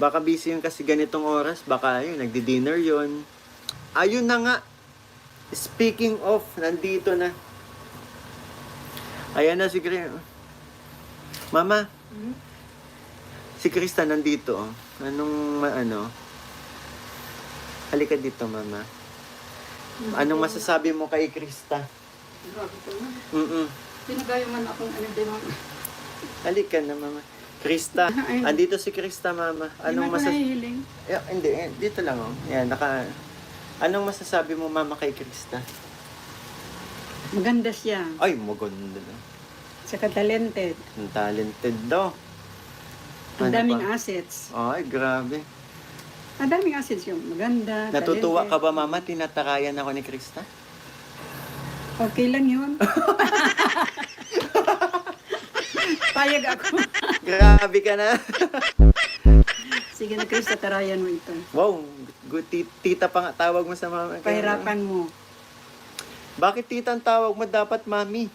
Baka busy yun kasi ganitong oras. Baka yun, nagdi-dinner yun. Ayun na nga. Speaking of, nandito na. Ayan na si Krista. Mama, si Krista nandito. Oh. Ano? Halika dito, Mama. Anong masasabi mo kay Krista? Grabe ko na. Mm-mm. Pinagayaman akong ano din ang... Halika na, Mama. Krista, Ay. andito si Krista, Mama. Anong Hindi ko nahihiling. Hindi, dito lang, oh. Yan, Anong masasabi mo, Mama, kay Krista? Maganda siya. Ay, maganda na. Saka talented. Ang talented daw. Ang Ano daming pa? assets. Ay, grabe. Ang daming assets yung maganda, Natutuwa ka talented. ba, Mama? Tinatakayan ako ni Krista? Okay lang yun. Payag ako. Grabe ka na. Sige na, Krista, tarayan mo ito. Wow, good tita pa nga tawag mo sa mama. Pahirapan mo. Bakit tita ang tawag mo? Dapat mami.